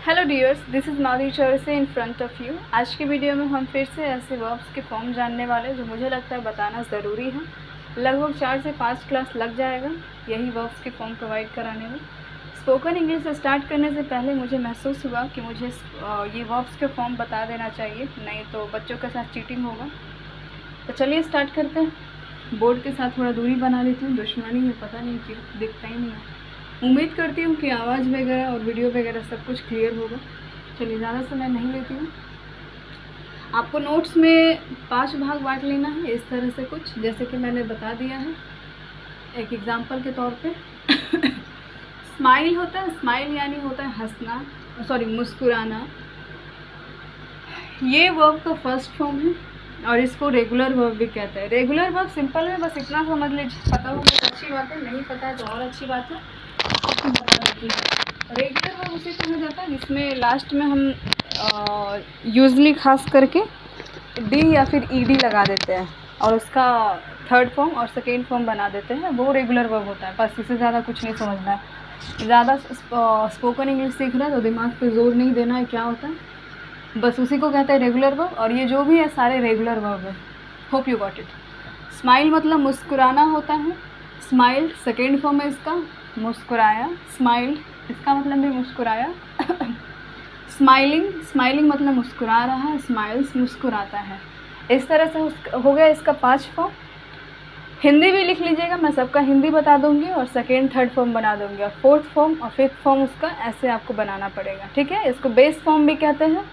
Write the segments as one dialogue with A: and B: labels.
A: Hello dears, this is Madhuri Chaurase in front of you. आज की video में हम फिर से ऐसे वर्ब्स के फॉर्म जानने वाले जो मुझे लगता है बताना ज़रूरी है। लगभग 4 से 5 क्लास लग जाएगा यही वर्ब्स के फॉर्म प्रोवाइड कराने में। स्पोकन इंग्लिश स्टार्ट करने से पहले मुझे महसूस हुआ कि मुझे ये वर्ब्स के फॉर्म बता देना चाहिए, नहीं तो बच्चों के साथ चीटिंग होगा। तो चलिए स्टार्ट करते हैं। बोर्ड के साथ थोड़ा दूरी बना लेती हूँ, दुश्मनी है, पता नहीं क्यों दिखता ही नहीं है। उम्मीद करती हूँ कि आवाज़ वगैरह और वीडियो वगैरह सब कुछ क्लियर होगा। चलिए ज़्यादा समय नहीं लेती हूँ। आपको नोट्स में 5 भाग बांट लेना है इस तरह से कुछ, जैसे कि मैंने बता दिया है एक एग्जांपल के तौर पे। स्माइल होता है, स्माइल यानी होता है हंसना, मुस्कुराना। ये वर्ब का फर्स्ट फॉर्म है और इसको रेगुलर वर्ब भी कहते हैं। रेगुलर वर्ब सिंपल है, बस इतना समझ लीजिए। पता हो तो अच्छी बात है, नहीं पता है तो और अच्छी बात है। रेगुलर वर्ब उसे कहा जाता है जिसमें लास्ट में हम यूजली खास करके डी या फिर ईडी लगा देते हैं और उसका थर्ड फॉर्म और सेकेंड फॉर्म बना देते हैं, वो रेगुलर वर्ब होता है। बस इससे ज़्यादा कुछ नहीं समझना है। ज़्यादा स्पोकन इंग्लिश सीख रहा है तो दिमाग पे जोर नहीं देना है क्या होता है, बस उसी को कहते हैं रेगुलर वर्ब। और ये जो भी है सारे रेगुलर वर्ब है। Hope you got it. Smile मतलब मुस्कुराना होता है। स्माइल्ड सेकेंड फॉर्म है इसका, मुस्कुराया। स्माइल्ड इसका मतलब भी मुस्कुराया। स्माइलिंग, स्माइलिंग मतलब मुस्कुरा रहा है। स्माइल्स मुस्कुराता है। इस तरह से हो गया इसका 5 फॉर्म। हिंदी भी लिख लीजिएगा, मैं सबका हिंदी बता दूंगी और सेकेंड थर्ड फॉर्म बना दूंगी और फोर्थ फॉर्म और फिफ्थ फॉर्म उसका ऐसे आपको बनाना पड़ेगा, ठीक है। इसको बेस फॉर्म भी कहते हैं,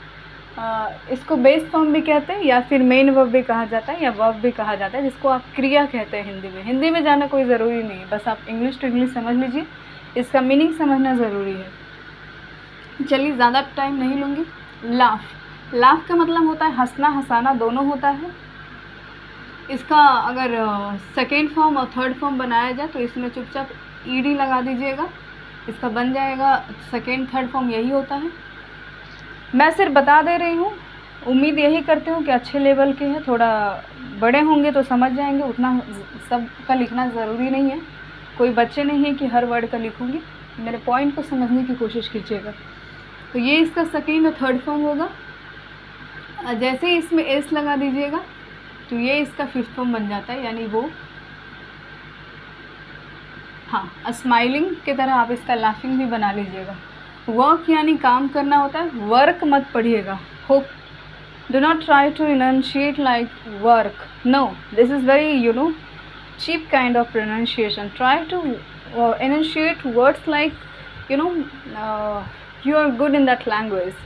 A: इसको बेस फॉर्म भी कहते हैं या फिर मेन वर्ब भी कहा जाता है या वर्ब भी कहा जाता है, जिसको आप क्रिया कहते हैं हिंदी में। हिंदी में जाना कोई ज़रूरी नहीं है, बस आप इंग्लिश टू इंग्लिश समझ लीजिए, इसका मीनिंग समझना ज़रूरी है। चलिए ज़्यादा टाइम नहीं लूँगी। लाफ, लाफ का मतलब होता है हंसना, हंसाना दोनों होता है। इसका अगर सेकेंड फॉर्म और थर्ड फॉर्म बनाया जाए तो इसमें चुपचाप ईडी लगा दीजिएगा, इसका बन जाएगा सेकेंड थर्ड फॉर्म यही होता है। मैं सिर्फ बता दे रही हूँ, उम्मीद यही करती हूँ कि अच्छे लेवल के हैं। थोड़ा बड़े होंगे तो समझ जाएंगे, उतना सब का लिखना ज़रूरी नहीं है। कोई बच्चे नहीं है कि हर वर्ड का लिखूँगी, मेरे पॉइंट को समझने की कोशिश कीजिएगा। तो ये इसका सेकेंड और थर्ड फॉर्म होगा। जैसे ही इसमें एस लगा दीजिएगा तो ये इसका फिफ्थ फॉर्म बन जाता है, यानी वो स्माइलिंग की तरह आप इसका लाफिंग भी बना लीजिएगा। वर्क यानी काम करना होता है, वर्क मत पढ़िएगा। Hope do not try to initiate like work, no, this is very cheap kind of pronunciation. Try to enunciate words like you are good in that language.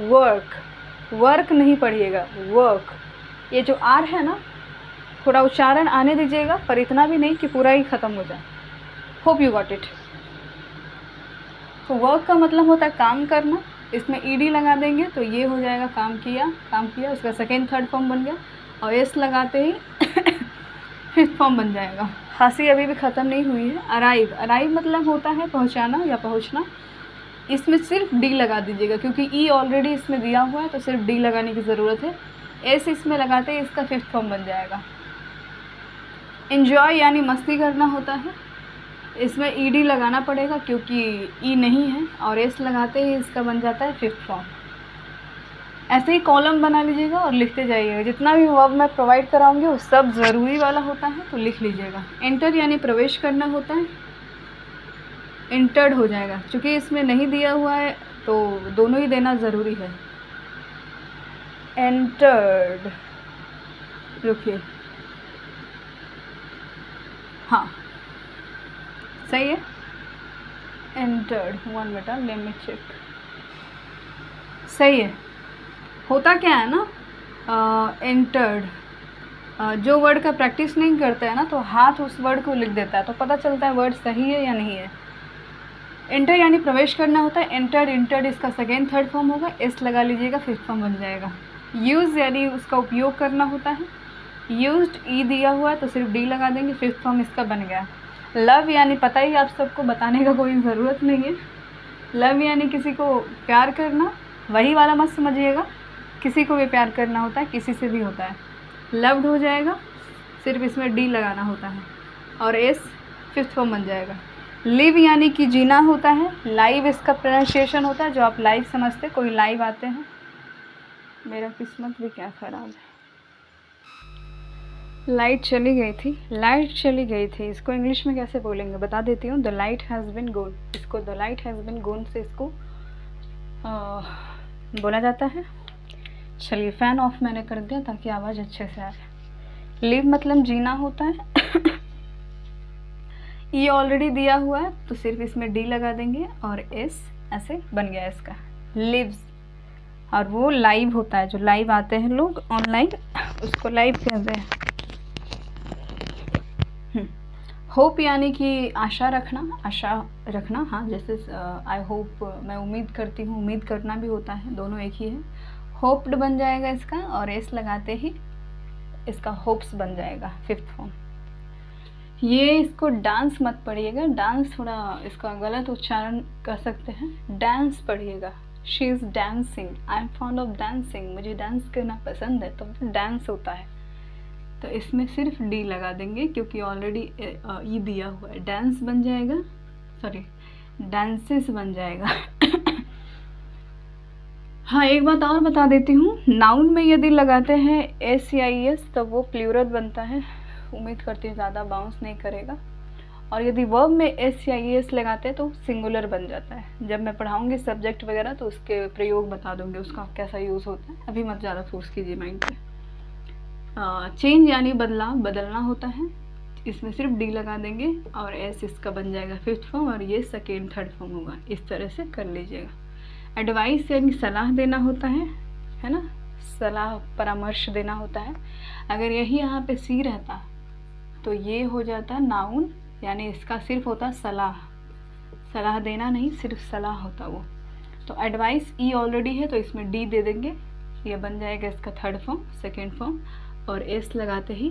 A: work नहीं पढ़िएगा, work। ये जो आर है ना, थोड़ा उच्चारण आने दीजिएगा, पर इतना भी नहीं कि पूरा ही ख़त्म हो जाए। Hope you got it. तो वर्क का मतलब होता है काम करना, इसमें ईडी लगा देंगे तो ये हो जाएगा काम किया, काम किया, उसका सेकेंड थर्ड फॉर्म बन गया। और एस लगाते ही फिफ्थ फॉर्म बन जाएगा। हंसी अभी भी ख़त्म नहीं हुई है। अराइव, अराइव मतलब होता है पहुंचाना या पहुंचना, इसमें सिर्फ डी लगा दीजिएगा क्योंकि ई ऑलरेडी इसमें दिया हुआ है तो सिर्फ डी लगाने की ज़रूरत है। एस इसमें लगाते ही इसका फिफ्थ फॉर्म बन जाएगा। एन्जॉय यानी मस्ती करना होता है, इसमें ईडी लगाना पड़ेगा क्योंकि ई नहीं है, और एस लगाते ही इसका बन जाता है फिफ्थ फॉर्म। ऐसे ही कॉलम बना लीजिएगा और लिखते जाइएगा। जितना भी वर्ब मैं प्रोवाइड कराऊंगी वो सब ज़रूरी वाला होता है, तो लिख लीजिएगा। एंटर यानी प्रवेश करना होता है, एंटर्ड हो जाएगा। क्योंकि इसमें नहीं दिया हुआ है तो दोनों ही देना ज़रूरी है। एंटर्ड, रुकिए, हाँ सही है। Entered, 1 minute, let me check, सही है। होता क्या है ना, एंटर्ड, जो वर्ड का प्रैक्टिस नहीं करता है ना तो हाथ उस वर्ड को लिख देता है तो पता चलता है वर्ड सही है या नहीं है। एंटर यानी प्रवेश करना होता है। एंटर्ड, इंटर्ड इसका सेकेंड थर्ड फॉर्म होगा, एस लगा लीजिएगा, फिफ्थ फॉर्म बन जाएगा। यूज़ यानी उसका उपयोग करना होता है, यूज्ड ई दिया हुआ है तो सिर्फ डी लगा देंगे, फिफ्थ फॉर्म इसका बन गया। लव यानी पता ही, आप सबको बताने का कोई ज़रूरत नहीं है। लव यानी किसी को प्यार करना, वही वाला मत समझिएगा, किसी को भी प्यार करना होता है, किसी से भी होता है। लव्ड हो जाएगा, सिर्फ इसमें डी लगाना होता है और एस फिफ्थ फॉर्म बन जाएगा। लिव यानी कि जीना होता है, लाइव इसका प्रोनाउंसिएशन होता है, जो आप लाइव समझते, कोई लाइव आते हैं। मेरा किस्मत भी क्या ख़राब है, लाइट चली गई थी, लाइट चली गई थी, इसको इंग्लिश में कैसे बोलेंगे बता देती हूँ। द लाइट हैज़ बिन गोन, इसको द लाइट हैज़ बिन गोन से इसको बोला जाता है। चलिए फ़ैन ऑफ मैंने कर दिया ताकि आवाज़ अच्छे से आए। लिव मतलब जीना होता है। ये ऑलरेडी दिया हुआ है तो सिर्फ इसमें डी लगा देंगे और एस ऐसे बन गया इसका, लिव्स। और वो लाइव होता है, जो लाइव आते हैं लोग ऑनलाइन, उसको लाइव कहते हैं। होप यानी कि आशा रखना, हाँ, जैसे आई होप, मैं उम्मीद करती हूँ, उम्मीद करना भी होता है, दोनों एक ही है। होप्ड बन जाएगा इसका, और एस लगाते ही इसका होप्स बन जाएगा, फिफ्थ फॉर्म। ये इसको डांस मत पढ़िएगा, डांस थोड़ा इसका गलत उच्चारण कर सकते हैं, डांस पढ़िएगा। She is dancing, I am fond of dancing, मुझे डांस करना पसंद है, तो डांस होता है। तो इसमें सिर्फ डी लगा देंगे क्योंकि ऑलरेडी ई दिया हुआ है, डांस बन जाएगा, सॉरी डांसेस बन जाएगा। हाँ, एक बात और बता देती हूँ, नाउन में यदि लगाते हैं एस या ई एस तो वो प्लूरल बनता है, उम्मीद करती हूँ ज़्यादा बाउंस नहीं करेगा। और यदि वर्ब में एस या ई एस लगाते हैं तो सिंगुलर बन जाता है। जब मैं पढ़ाऊँगी सब्जेक्ट वगैरह तो उसके प्रयोग बता दूँगी, उसका कैसा यूज़ होता है, अभी मत ज़्यादा फोर्स कीजिए माइंड पे। चेंज यानी बदलना होता है, इसमें सिर्फ डी लगा देंगे और एस इसका बन जाएगा फिफ्थ फॉर्म, और ये सेकेंड थर्ड फॉर्म होगा। इस तरह से कर लीजिएगा। एडवाइस यानी सलाह देना होता है ना, सलाह परामर्श देना होता है। अगर यही यहाँ पे सी रहता तो ये हो जाता नाउन, यानी इसका सिर्फ होता सलाह देना नहीं, सिर्फ सलाह होता वो। तो एडवाइस ई ऑलरेडी है तो इसमें डी दे देंगे, ये बन जाएगा इसका थर्ड फॉर्म, सेकेंड फॉर्म, और एस लगाते ही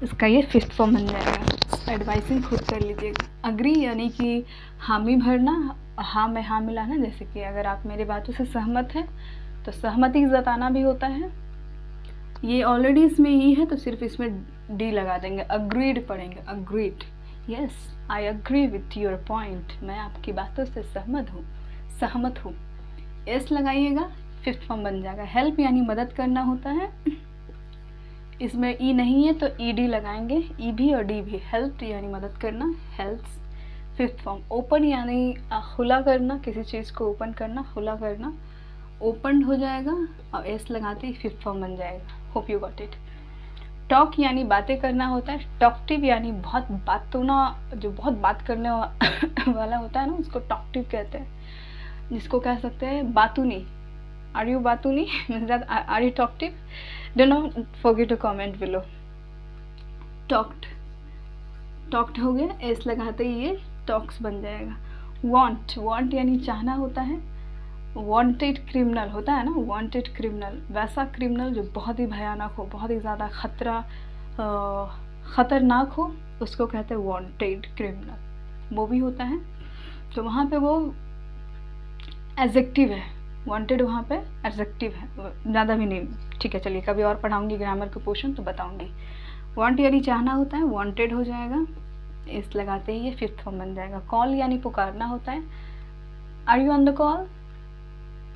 A: इसका ये फिफ्थ फॉर्म बन जाएगा। एडवाइसिंग खुद कर लीजिएगा। अग्री यानी कि हामी भरना, हाँ में हाँ मिलाना, जैसे कि अगर आप मेरी बातों से सहमत हैं तो सहमति जताना भी होता है। ये ऑलरेडी इसमें ई है तो सिर्फ इसमें डी लगा देंगे, अग्रीड पढ़ेंगे, agreed, yes I agree with your point, मैं आपकी बातों से सहमत हूँ, एस लगाइएगा, फिफ्थ फॉर्म बन जाएगा। हेल्प यानी मदद करना होता है, इसमें ई नहीं है तो ई डी लगाएंगे, ई भी और डी भी, हेल्प यानी मदद करना, हेल्प्स, फिफ्थ फॉर्म। ओपन यानी खुला करना, किसी चीज़ को ओपन करना, खुला करना, ओपन हो जाएगा और एस लगाते ही फिफ्थ फॉर्म बन जाएगा। Hope you got it. Talk यानी बातें करना होता है, टॉकटिव यानी बहुत बात करने वाला होता है ना, उसको टॉकटिव कहते हैं, जिसको कह सकते हैं बातूनी। Are you batuni? Means that are you talkative? Do not forget to comment below. Talked हो गया, एस लगाते ही ये टॉक्स बन जाएगा। want यानी चाहना होता है, wanted क्रिमिनल होता है ना, wanted क्रिमिनल, वैसा क्रिमिनल जो बहुत ही भयानक हो, बहुत ही ज़्यादा खतरनाक हो, उसको कहते हैं wanted क्रिमिनल, वो भी होता है। तो वहाँ पे वो एडजेक्टिव है, वांटेड वहाँ पे एडजेक्टिव है, ज़्यादा भी नहीं, ठीक है। चलिए कभी और पढ़ाऊँगी ग्रामर के पोर्शन तो बताऊँगी। वांट यानी चाहना होता है, वांटेड हो जाएगा, इस लगाते ही ये फिफ्थ फॉर्म बन जाएगा। कॉल यानी पुकारना होता है, are you on the call,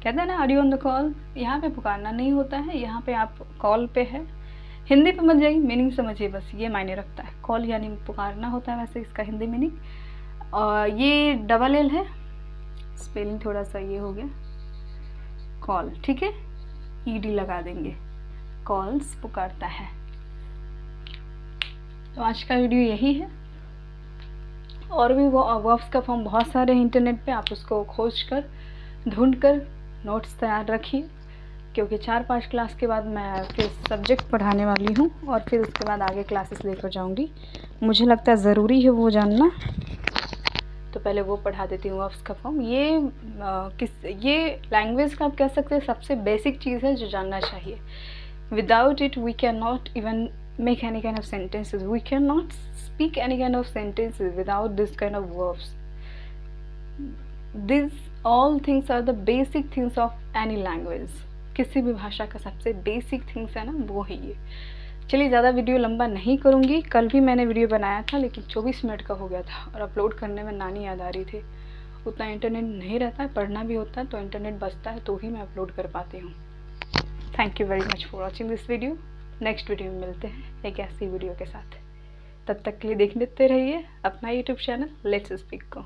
A: कहते हैं ना are you on the call, यहाँ पे पुकारना नहीं होता है, यहाँ पे आप कॉल पे है, हिंदी पे मत जाइए, मीनिंग समझिए बस, ये मायने रखता है। कॉल यानी पुकारना होता है, वैसे इसका हिंदी मीनिंग। और ये डबल एल है, स्पेलिंग थोड़ा सा ये हो गया, कॉल, ठीक है, ईडी लगा देंगे, कॉल्स पुकारता है। तो आज का वीडियो यही है, और भी वो वर्ब्स का फॉर्म बहुत सारे हैं इंटरनेट पे, आप उसको खोज कर ढूंढ कर नोट्स तैयार रखिए, क्योंकि 4-5 क्लास के बाद मैं फिर सब्जेक्ट पढ़ाने वाली हूँ और फिर उसके बाद आगे क्लासेस लेकर जाऊँगी। मुझे लगता है ज़रूरी है वो जानना, तो पहले वो पढ़ा देती हूँ वर्ब्स का फॉर्म। ये लैंग्वेज का आप कह सकते हैं सबसे बेसिक चीज़ है जो जानना चाहिए। Without it we can not even make any kind of sentences, we cannot speak any kind of sentences without this kind of verbs. These all things are the basic things of any language. किसी भी भाषा का सबसे basic things है ना, वो है ये। चलिए ज़्यादा वीडियो लंबा नहीं करूँगी। कल भी मैंने वीडियो बनाया था लेकिन 24 मिनट का हो गया था और अपलोड करने में नानी याद आ रही थी। उतना इंटरनेट नहीं रहता है, पढ़ना भी होता है तो इंटरनेट बचता है तो ही मैं अपलोड कर पाती हूँ। Thank you very much for watching this video. Next video में मिलते हैं एक ऐसी वीडियो के साथ। तब तक के लिए देखते रहिए अपना यूट्यूब चैनल लेट्स स्पीक को।